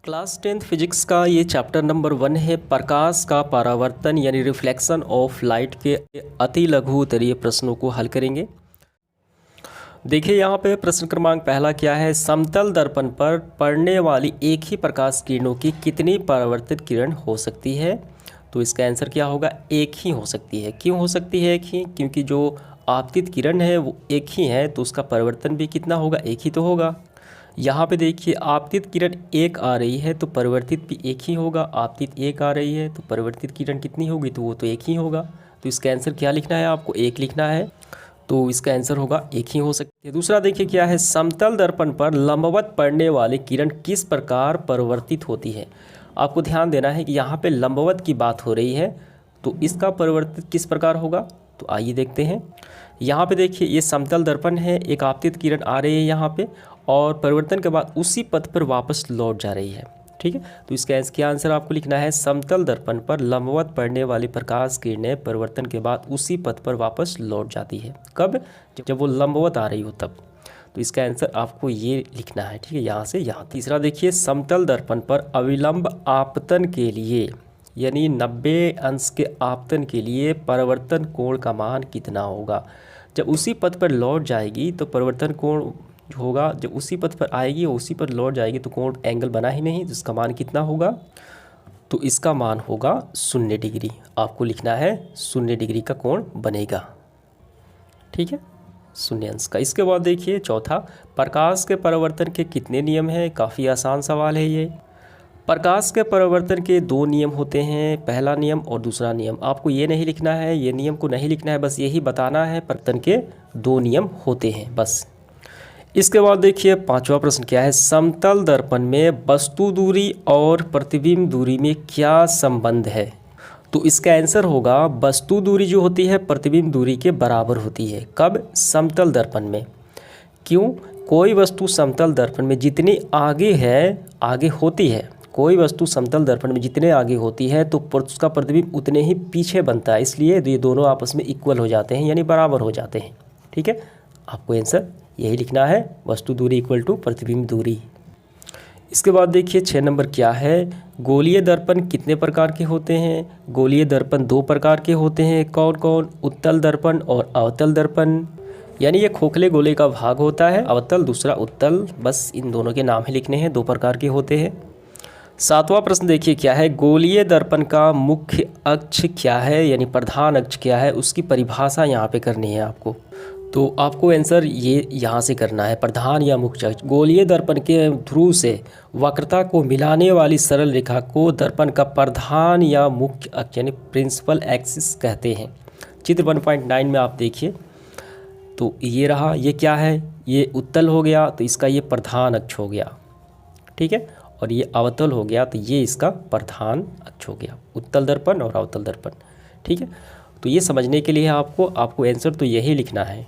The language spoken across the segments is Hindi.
क्लास 10th फिजिक्स का ये चैप्टर नंबर 1 है। प्रकाश का परावर्तन यानी रिफ्लेक्शन ऑफ लाइट के अति लघु उत्तरीय प्रश्नों को हल करेंगे। देखिए यहाँ पे प्रश्न क्रमांक पहला क्या है, समतल दर्पण पर पड़ने वाली एक ही प्रकाश किरणों की कितनी परावर्तित किरण हो सकती है। तो इसका आंसर क्या होगा, एक ही हो सकती है। क्यों हो सकती है एक ही, क्योंकि जो आपतित किरण है वो एक ही है, तो उसका परिवर्तन भी कितना होगा, एक ही तो होगा। यहाँ पे देखिए आपतित किरण एक आ रही है तो परिवर्तित भी एक ही होगा। आपतित एक आ रही है तो परिवर्तित किरण कितनी होगी, तो वो तो एक ही होगा। तो इसका आंसर क्या लिखना है, आपको एक लिखना है। तो इसका आंसर होगा एक ही हो सकती है। दूसरा देखिए क्या है, समतल दर्पण पर लंबवत पड़ने वाली किरण किस प्रकार परिवर्तित होती है। आपको ध्यान देना है कि यहाँ पे लंबवत की बात हो रही है, तो इसका परिवर्तित किस प्रकार होगा। तो आइए देखते हैं। यहाँ पे देखिए ये समतल दर्पण है, एक आपतित किरण आ रही है यहाँ पे, और परिवर्तन के बाद उसी पथ पर वापस लौट जा रही है। ठीक है, तो इसका क्या आंसर आपको लिखना है, समतल दर्पण पर लंबवत पड़ने वाली प्रकाश किरणें परिवर्तन के बाद उसी पथ पर वापस लौट जाती है। कब, जब वो लंबवत आ रही हो तब। तो इसका आंसर आपको ये लिखना है। ठीक है, यहाँ से यहाँ। तीसरा देखिए, समतल दर्पण पर अविलंब आपतन के लिए यानी 90 अंश के आपतन के लिए परिवर्तन कोण का मान कितना होगा। जब उसी पथ पर लौट जाएगी तो परिवर्तन कोण होगा, जब उसी पथ पर आएगी और उसी पर लौट जाएगी तो कोण एंगल बना ही नहीं, तो इसका मान कितना होगा। तो इसका मान होगा 0 डिग्री। आपको लिखना है 0 डिग्री का कोण बनेगा। ठीक है, 0 अंश का। इसके बाद देखिए चौथा, प्रकाश के परावर्तन के कितने नियम हैं। काफ़ी आसान सवाल है ये। प्रकाश के परावर्तन के 2 नियम होते हैं, पहला नियम और दूसरा नियम। आपको ये नहीं लिखना है, ये नियम को नहीं लिखना है, बस यही बताना है परावर्तन के 2 नियम होते हैं बस। इसके बाद देखिए पांचवा प्रश्न क्या है, समतल दर्पण में वस्तु दूरी और प्रतिबिंब दूरी में क्या संबंध है। तो इसका आंसर होगा, वस्तु दूरी जो होती है प्रतिबिंब दूरी के बराबर होती है। कब, समतल दर्पण में। क्यों, कोई वस्तु समतल दर्पण में जितनी आगे है, आगे होती है, कोई वस्तु समतल दर्पण में जितने आगे होती है तो उसका प्रतिबिंब उतने ही पीछे बनता है, इसलिए ये दोनों आपस में इक्वल हो जाते हैं यानी बराबर हो जाते हैं। ठीक है, आपको आंसर यही लिखना है, वस्तु दूरी इक्वल टू प्रतिबिंब दूरी। इसके बाद देखिए 6 नंबर क्या है, गोलीय दर्पण कितने प्रकार के होते हैं। गोलीय दर्पण 2 प्रकार के होते हैं। कौन कौन, उत्तल दर्पण और अवतल दर्पण। यानी ये खोखले गोले का भाग होता है, अवतल दूसरा उत्तल, बस इन दोनों के नाम ही लिखने हैं, 2 प्रकार के होते हैं। 7वां प्रश्न देखिए क्या है, गोलीय दर्पण का मुख्य अक्ष क्या है यानी प्रधान अक्ष क्या है, उसकी परिभाषा यहाँ पे करनी है आपको। तो आपको आंसर ये यहाँ से करना है, प्रधान या मुख्य अक्ष। गोलीय दर्पण के ध्रुव से वक्रता को मिलाने वाली सरल रेखा को दर्पण का प्रधान या मुख्य अक्ष यानी प्रिंसिपल एक्सिस कहते हैं। चित्र 1.9 में आप देखिए, तो ये रहा, ये क्या है, ये उत्तल हो गया तो इसका ये प्रधान अक्ष हो गया। ठीक है, और ये अवतल हो गया तो ये इसका प्रधान अक्ष हो गया, उत्तल दर्पण और अवतल दर्पण। ठीक है, तो ये समझने के लिए आपको आंसर तो यही लिखना है,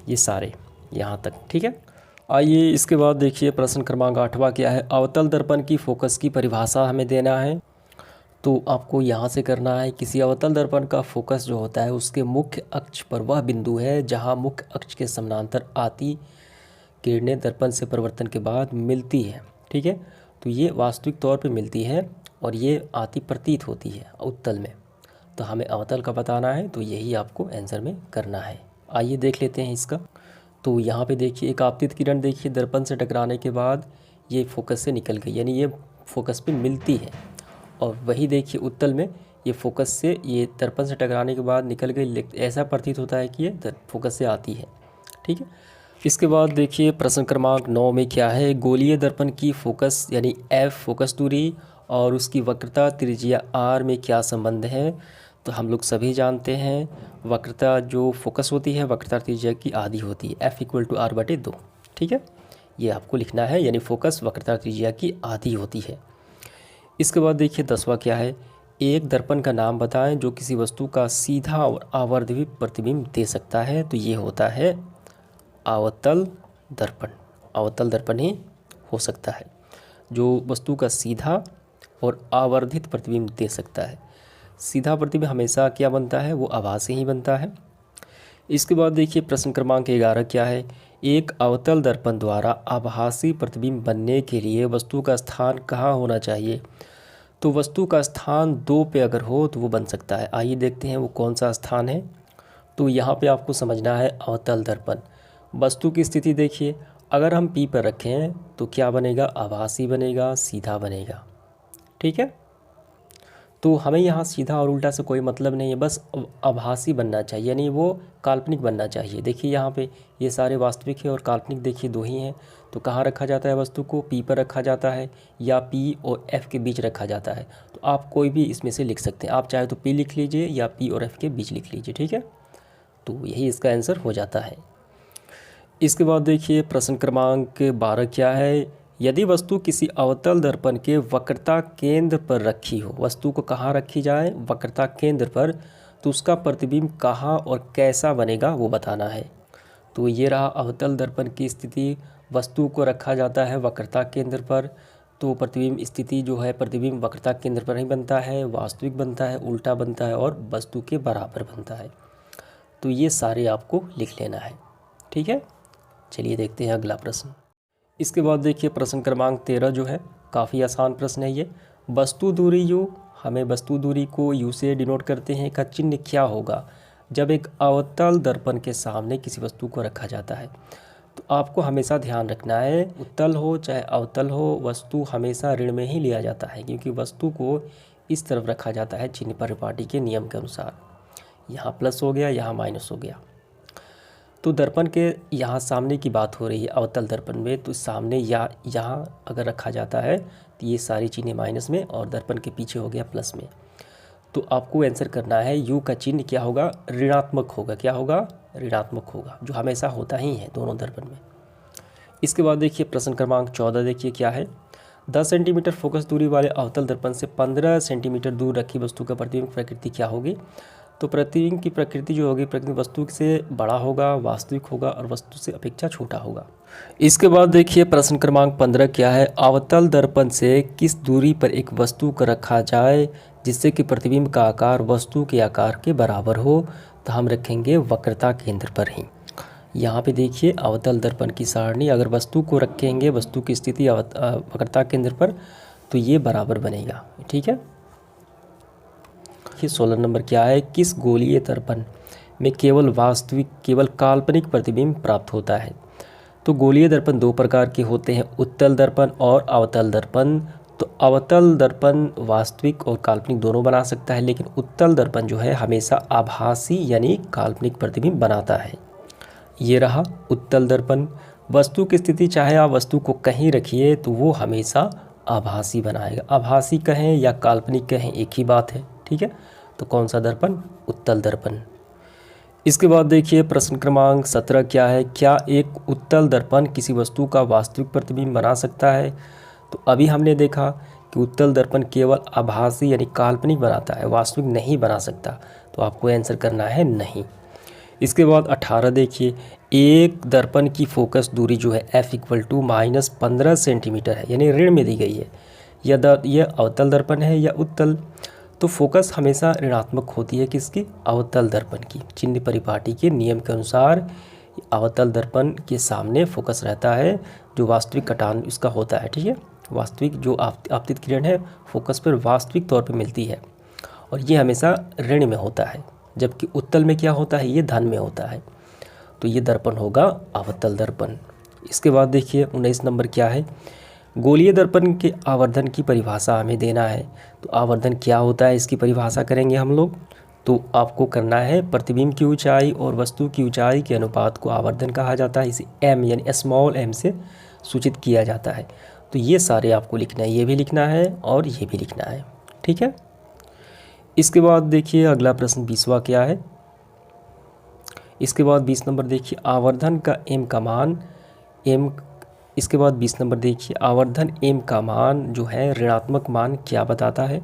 ये सारे यहाँ तक। ठीक है, आइए इसके बाद देखिए प्रश्न क्रमांक 8वां क्या है, अवतल दर्पण की फोकस की परिभाषा हमें देना है। तो आपको यहाँ से करना है, किसी अवतल दर्पण का फोकस जो होता है उसके मुख्य अक्ष पर वह बिंदु है जहाँ मुख्य अक्ष के समानांतर आती किरणें दर्पण से परिवर्तन के बाद मिलती है। ठीक है, तो ये वास्तविक तौर पे मिलती है और ये आती प्रतीत होती है उत्तल में, तो हमें अवतल का बताना है, तो यही आपको आंसर में करना है। आइए देख लेते हैं इसका। तो यहाँ पे देखिए एक आपतित किरण देखिए दर्पण से टकराने के बाद ये फोकस से निकल गई, यानी ये फोकस पे मिलती है। और वही देखिए उत्तल में ये फोकस से, ये दर्पण से टकराने के बाद निकल गई, ऐसा प्रतीत होता है कि ये फोकस से आती है। ठीक है, इसके बाद देखिए प्रश्न क्रमांक 9 में क्या है, गोलीय दर्पण की फोकस यानी एफ फोकस दूरी और उसकी वक्रता त्रिज्या आर में क्या संबंध है। तो हम लोग सभी जानते हैं वक्रता जो फोकस होती है वक्रता त्रिज्या की आधी होती है, एफ इक्वल टू आर बटे 2। ठीक है, ये आपको लिखना है, यानी फोकस वक्रता त्रिज्या की आधी होती है। इसके बाद देखिए 10वां क्या है, एक दर्पण का नाम बताएं जो किसी वस्तु का सीधा और आवर्धी प्रतिबिंब दे सकता है। तो ये होता है अवतल दर्पण। अवतल दर्पण ही हो सकता है जो वस्तु का सीधा और आवर्धित प्रतिबिंब दे सकता है। सीधा प्रतिबिंब हमेशा क्या बनता है, वो आभासी ही बनता है। इसके बाद देखिए प्रश्न क्रमांक 11 क्या है, एक अवतल दर्पण द्वारा आभासी प्रतिबिंब बनने के लिए वस्तु का स्थान कहाँ होना चाहिए? तो वस्तु का स्थान 2 पे अगर हो तो वो बन सकता है। आइए देखते हैं वो कौन सा स्थान है। तो यहाँ पे आपको समझना है अवतल दर्पण। वस्तु की स्थिति देखिए, अगर हम P पर रखें तो क्या बनेगा? आभासी बनेगा, सीधा बनेगा। ठीक है, तो हमें यहाँ सीधा और उल्टा से कोई मतलब नहीं है, बस आभासी बनना चाहिए, यानी वो काल्पनिक बनना चाहिए। देखिए यहाँ पे ये सारे वास्तविक है और काल्पनिक देखिए 2 ही हैं। तो कहाँ रखा जाता है वस्तु को? P पर रखा जाता है या P और F के बीच रखा जाता है। तो आप कोई भी इसमें से लिख सकते हैं, आप चाहे तो P लिख लीजिए या P और F के बीच लिख लीजिए। ठीक है, तो यही इसका आंसर हो जाता है। इसके बाद देखिए प्रश्न क्रमांक 12 क्या है? यदि वस्तु किसी अवतल दर्पण के वक्रता केंद्र पर रखी हो, वस्तु को कहाँ रखी जाए? वक्रता केंद्र पर, तो उसका प्रतिबिंब कहाँ और कैसा बनेगा वो बताना है। तो ये रहा अवतल दर्पण की स्थिति, वस्तु को रखा जाता है वक्रता केंद्र पर, तो प्रतिबिंब स्थिति जो है, प्रतिबिंब वक्रता केंद्र पर ही बनता है, वास्तविक बनता है, उल्टा बनता है और वस्तु के बराबर बनता है। तो ये सारे आपको लिख लेना है। ठीक है, चलिए देखते हैं अगला प्रश्न। इसके बाद देखिए प्रश्न क्रमांक 13 जो है, काफ़ी आसान प्रश्न है ये। वस्तु दूरी U, हमें वस्तु दूरी को U से डिनोट करते हैं, का चिन्ह क्या होगा जब एक अवतल दर्पण के सामने किसी वस्तु को रखा जाता है? तो आपको हमेशा ध्यान रखना है, उत्तल हो चाहे अवतल हो, वस्तु हमेशा ऋण में ही लिया जाता है, क्योंकि वस्तु को इस तरफ रखा जाता है चिन्ह परिपाटी के नियम के अनुसार। यहाँ प्लस हो गया, यहाँ माइनस हो गया। तो दर्पण के यहाँ सामने की बात हो रही है अवतल दर्पण में, तो सामने या यहाँ अगर रखा जाता है तो ये सारी चीज़ें माइनस में और दर्पण के पीछे हो गया प्लस में। तो आपको आंसर करना है U का चिन्ह क्या होगा? ऋणात्मक होगा। क्या होगा? ऋणात्मक होगा, जो हमेशा होता ही है दोनों दर्पण में। इसके बाद देखिए प्रश्न क्रमांक 14 देखिए क्या है। 10 सेंटीमीटर फोकस दूरी वाले अवतल दर्पण से 15 सेंटीमीटर दूर रखी वस्तु का प्रतिबिंब प्रकृति क्या होगी? तो प्रतिबिंब की प्रकृति जो होगी, प्रकृति वस्तु से बड़ा होगा, वास्तविक होगा और वस्तु से अपेक्षा छोटा होगा। इसके बाद देखिए प्रश्न क्रमांक 15 क्या है। अवतल दर्पण से किस दूरी पर एक वस्तु को रखा जाए जिससे कि प्रतिबिंब का आकार वस्तु के आकार के बराबर हो? तो हम रखेंगे वक्रता केंद्र पर ही। यहाँ पे देखिए अवतल दर्पण की सारणी, अगर वस्तु को रखेंगे, वस्तु की स्थिति वक्रता केंद्र पर, तो ये बराबर बनेगा। ठीक है, 16 नंबर क्या है। किस गोलीय दर्पण में केवल काल्पनिक प्रतिबिंब प्राप्त होता है? तो गोलीय दर्पण 2 प्रकार के होते हैं, उत्तल दर्पण और अवतल दर्पण। तो अवतल दर्पण वास्तविक और काल्पनिक दोनों बना सकता है, लेकिन उत्तल दर्पण जो है हमेशा आभासी यानी काल्पनिक प्रतिबिंब बनाता है। ये रहा उत्तल दर्पण। वस्तु की स्थिति, चाहे आप वस्तु को कहीं रखिए तो वो हमेशा आभासी बनाएगा। आभासी कहें या काल्पनिक कहें एक ही बात है। ठीक है, तो कौन सा दर्पण? उत्तल दर्पण। इसके बाद देखिए प्रश्न क्रमांक 17 क्या है। क्या एक उत्तल दर्पण किसी वस्तु का वास्तविक प्रतिबिंब बना सकता है? तो अभी हमने देखा कि उत्तल दर्पण केवल आभासी यानी काल्पनिक बनाता है, वास्तविक नहीं बना सकता। तो आपको आंसर करना है नहीं। इसके बाद 18 देखिए। एक दर्पण की फोकस दूरी जो है F = -15 सेंटीमीटर है, यानी ऋण में दी गई है। यह अवतल दर्पण है या उत्तल? तो फोकस हमेशा ऋणात्मक होती है किसकी? अवतल दर्पण की। चिन्ह परिपाटी के नियम के अनुसार अवतल दर्पण के सामने फोकस रहता है, जो वास्तविक कटान इसका होता है। ठीक है, वास्तविक जो आपतित किरण है फोकस पर वास्तविक तौर पर मिलती है और ये हमेशा ऋण में होता है, जबकि उत्तल में क्या होता है? ये धन में होता है। तो ये दर्पण होगा अवतल दर्पण। इसके बाद देखिए 19 नंबर क्या है। गोलीय दर्पण के आवर्धन की परिभाषा हमें देना है। तो आवर्धन क्या होता है इसकी परिभाषा करेंगे हम लोग। तो आपको करना है प्रतिबिंब की ऊंचाई और वस्तु की ऊंचाई के अनुपात को आवर्धन कहा जाता है। इसे m यानी स्मॉल m से सूचित किया जाता है। तो ये सारे आपको लिखना है, ये भी लिखना है और ये भी लिखना है। ठीक है, इसके बाद देखिए अगला प्रश्न 20वां क्या है। इसके बाद 20 नंबर देखिए आवर्धन का m का मान इसके बाद 20 नंबर देखिए आवर्धन m का मान जो है ऋणात्मक मान क्या बताता है?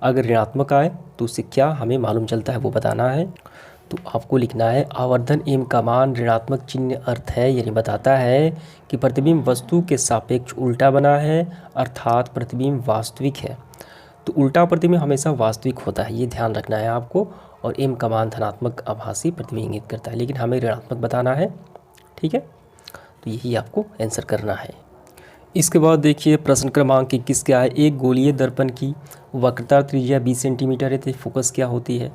अगर ऋणात्मक आए तो उससे क्या हमें मालूम चलता है वो बताना है। तो आपको लिखना है आवर्धन m का मान ऋणात्मक चिन्ह अर्थ है, यानी बताता है कि प्रतिबिंब वस्तु के सापेक्ष उल्टा बना है, अर्थात प्रतिबिंब वास्तविक है। तो उल्टा प्रतिबिंब हमेशा वास्तविक होता है, ये ध्यान रखना है आपको। और m का मान धनात्मक आभासी प्रतिबिंब इंगित करता है, लेकिन हमें ऋणात्मक बताना है। ठीक है, तो यही आपको आंसर करना है। इसके बाद देखिए प्रश्न क्रमांक 21 क्या है, एक गोलीय दर्पण की वक्रता त्रिज्या 20 सेंटीमीटर है, तो फोकस क्या होती है,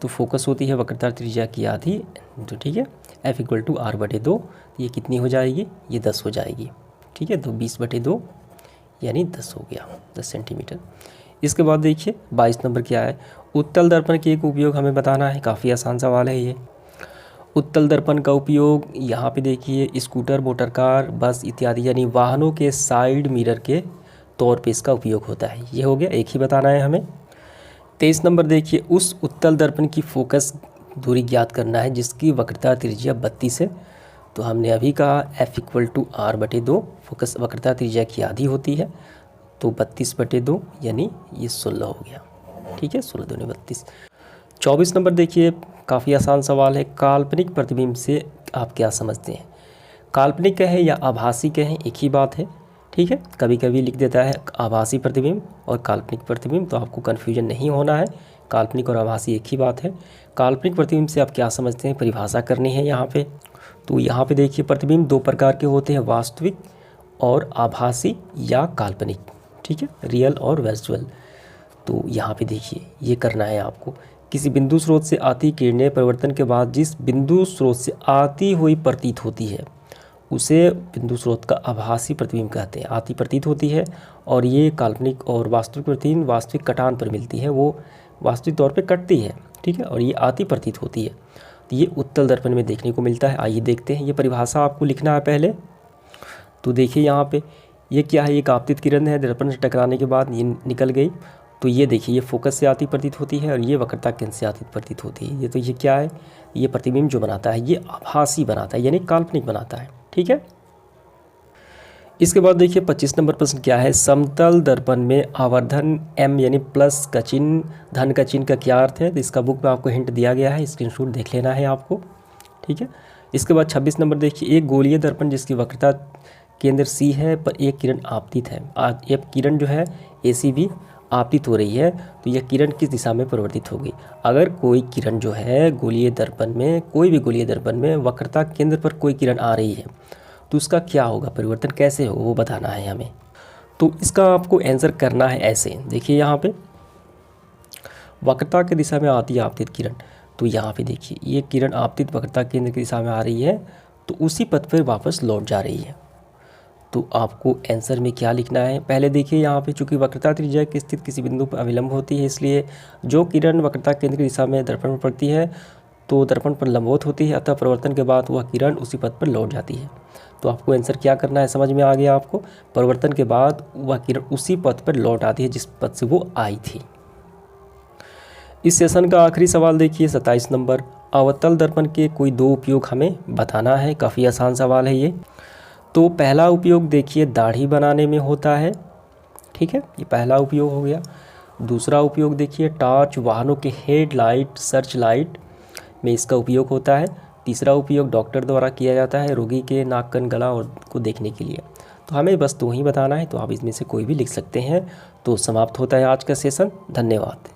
तो फोकस होती है वक्रता त्रिज्या की आधी, तो ठीक है F=R/2, ये कितनी हो जाएगी, ये 10 हो जाएगी, ठीक है। तो 20/2 यानी 10 हो गया, 10 सेंटीमीटर। इसके बाद देखिए 22 नंबर क्या है, उत्तल दर्पण के एक उपयोग हमें बताना है, काफ़ी आसान सवाल है ये। उत्तल दर्पण का उपयोग यहाँ पे देखिए स्कूटर, मोटर कार, बस इत्यादि यानी वाहनों के साइड मिरर के तौर पे इसका उपयोग होता है। ये हो गया, एक ही बताना है हमें। 23 नंबर देखिए, उस उत्तल दर्पण की फोकस दूरी ज्ञात करना है जिसकी वक्रता त्रिज्या 32 है। तो हमने अभी कहा F=R/2, फोकस वक्रता त्रिज्या की आधी होती है, तो 32/2 यानी ये 16 हो गया, ठीक है, 16 दूनी 32। 24 नंबर देखिए, काफ़ी आसान सवाल है, काल्पनिक प्रतिबिंब से आप क्या समझते हैं। काल्पनिक कहें या आभासी कहें एक ही बात है, ठीक है। कभी कभी लिख देता है आभासी प्रतिबिंब और काल्पनिक प्रतिबिंब, तो आपको कन्फ्यूजन नहीं होना है, काल्पनिक और आभासी एक ही बात है। काल्पनिक प्रतिबिंब से आप क्या समझते हैं, परिभाषा करनी है यहाँ पे। तो यहाँ पे देखिए प्रतिबिंब दो प्रकार के होते हैं, वास्तविक और आभासी या काल्पनिक, ठीक है, रियल और वर्चुअल। तो यहाँ पे देखिए ये करना है आपको, किसी बिंदु स्रोत से आती किरणें परिवर्तन के बाद जिस बिंदु स्रोत से आती हुई प्रतीत होती है उसे बिंदु स्रोत का आभासी प्रतिबिंब कहते हैं, आती प्रतीत होती है। और ये काल्पनिक और वास्तविक प्रतिबिंब वास्तविक कटान पर मिलती है, वो वास्तविक तौर पे कटती है, ठीक है, और ये आती प्रतीत होती है। तो ये उत्तल दर्पण में देखने को मिलता है। आइए देखते हैं, ये परिभाषा आपको लिखना है पहले। तो देखिए यहाँ पे ये क्या है, एक आपतित किरण है, दर्पण से टकराने के बाद ये निकल गई। तो ये देखिए ये फोकस से आती प्रतीत होती है और ये वक्रता केंद्र से आती प्रतीत होती है। ये तो ये क्या है, ये प्रतिबिंब जो बनाता है ये आभासी बनाता है यानी काल्पनिक बनाता है, ठीक है। इसके बाद देखिए 25 नंबर प्रश्न क्या है, समतल दर्पण में आवर्धन m यानी प्लस का चिन्ह, धन का चिन्ह का क्या अर्थ है। तो इसका बुक में आपको हिंट दिया गया है, स्क्रीनशॉट देख लेना है आपको, ठीक है। इसके बाद 26 नंबर देखिए, एक गोलीय दर्पण जिसकी वक्रता केंद्र C है पर एक किरण आपतित है। एक किरण जो है AC भी आपतित हो रही है, तो यह किरण किस दिशा में परिवर्तित होगी। अगर कोई किरण जो है गोलीय दर्पण में, कोई भी गोलीय दर्पण में वक्रता केंद्र पर कोई किरण आ रही है तो उसका क्या होगा, परिवर्तन कैसे होगा वो बताना है हमें। तो इसका आपको आंसर करना है ऐसे, देखिए यहाँ पे वक्रता की दिशा में आती है आपतित किरण, तो यहाँ पे देखिए ये किरण आपतित वक्रता केंद्र की दिशा में आ रही है तो उसी पथ पर वापस लौट जा रही है। तो आपको आंसर में क्या लिखना है, पहले देखिए यहाँ पे चूंकि वक्रता त्रिज्या की स्थिति किसी बिंदु पर अविलंब होती है, इसलिए जो किरण वक्रता केंद्र की दिशा में दर्पण पर पड़ती है तो दर्पण पर लंबवत होती है, अतः परिवर्तन के बाद वह किरण उसी पथ पर लौट जाती है। तो आपको आंसर क्या करना है, समझ में आ गया आपको, परिवर्तन के बाद वह किरण उसी पथ पर लौट आती है जिस पथ से वो आई थी। इस सेशन का आखिरी सवाल देखिए 27 नंबर, अवतल दर्पण के कोई दो उपयोग हमें बताना है, काफ़ी आसान सवाल है ये। तो पहला उपयोग देखिए दाढ़ी बनाने में होता है, ठीक है, ये पहला उपयोग हो गया। दूसरा उपयोग देखिए टॉर्च, वाहनों के हेडलाइट, सर्च लाइट में इसका उपयोग होता है। तीसरा उपयोग डॉक्टर द्वारा किया जाता है रोगी के नाक, कान, गला और को देखने के लिए। तो हमें बस दो ही बताना है, तो आप इसमें से कोई भी लिख सकते हैं। तो समाप्त होता है आज का सेशन, धन्यवाद।